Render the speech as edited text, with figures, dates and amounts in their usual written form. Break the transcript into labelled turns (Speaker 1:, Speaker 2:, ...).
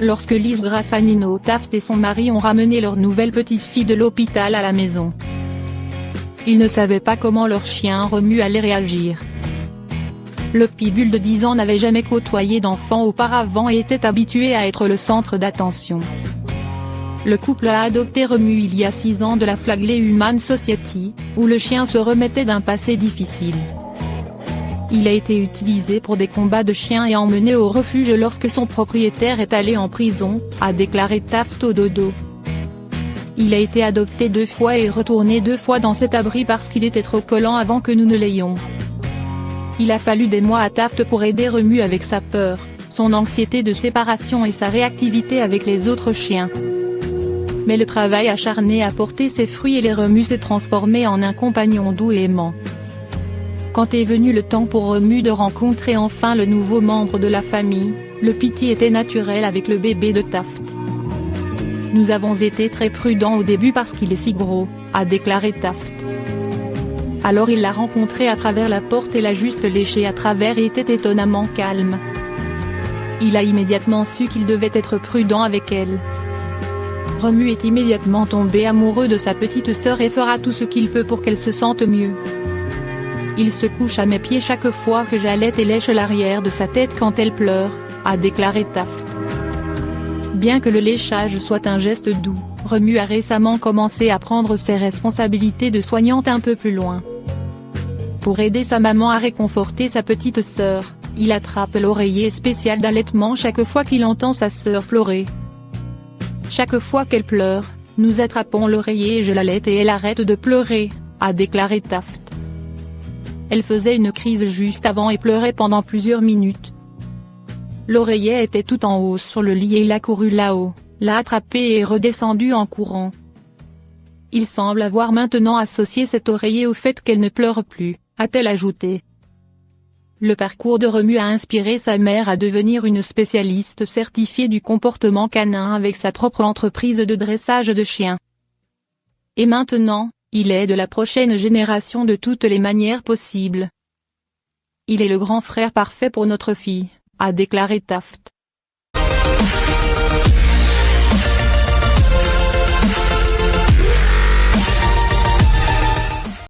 Speaker 1: lorsque Lise Graffanino Taft et son mari ont ramené leur nouvelle petite fille de l'hôpital à la maison. Ils ne savaient pas comment leur chien Remue allait réagir. Le pitbull de 10 ans n'avait jamais côtoyé d'enfant auparavant et était habitué à être le centre d'attention. Le couple a adopté Remue il y a 6 ans de la Flagley Human Society, où le chien se remettait d'un passé difficile. Il a été utilisé pour des combats de chiens et emmené au refuge lorsque son propriétaire est allé en prison, a déclaré Taft au dodo. Il a été adopté 2 fois et retourné 2 fois dans cet abri parce qu'il était trop collant avant que nous ne l'ayons. Il a fallu des mois à Taft pour aider Remue avec sa peur, son anxiété de séparation et sa réactivité avec les autres chiens. Mais le travail acharné a porté ses fruits et les Remue s'est transformé en un compagnon doux et aimant. Quand est venu le temps pour Remue de rencontrer enfin le nouveau membre de la famille, le pitié était naturel avec le bébé de Taft. Nous avons été très prudents au début parce qu'il est si gros, a déclaré Taft. Alors il l'a rencontré à travers la porte et l'a juste léché à travers et était étonnamment calme. Il a immédiatement su qu'il devait être prudent avec elle. Remue est immédiatement tombé amoureux de sa petite sœur et fera tout ce qu'il peut pour qu'elle se sente mieux. Il se couche à mes pieds chaque fois que j'allaite et lèche l'arrière de sa tête quand elle pleure, a déclaré Taft. Bien que le léchage soit un geste doux, Remue a récemment commencé à prendre ses responsabilités de soignante un peu plus loin. Pour aider sa maman à réconforter sa petite sœur, il attrape l'oreiller spécial d'allaitement chaque fois qu'il entend sa sœur pleurer. Chaque fois qu'elle pleure, nous attrapons l'oreiller et je l'allaite et elle arrête de pleurer, a déclaré Taft. Elle faisait une crise juste avant et pleurait pendant plusieurs minutes. L'oreiller était tout en haut sur le lit et il a couru là-haut, l'a attrapé et est redescendu en courant. Il semble avoir maintenant associé cet oreiller au fait qu'elle ne pleure plus, a-t-elle ajouté. Le parcours de Remue a inspiré sa mère à devenir une spécialiste certifiée du comportement canin avec sa propre entreprise de dressage de chiens. Et maintenant, il est de la prochaine génération de toutes les manières possibles. Il est le grand frère parfait pour notre fille, a déclaré Taft.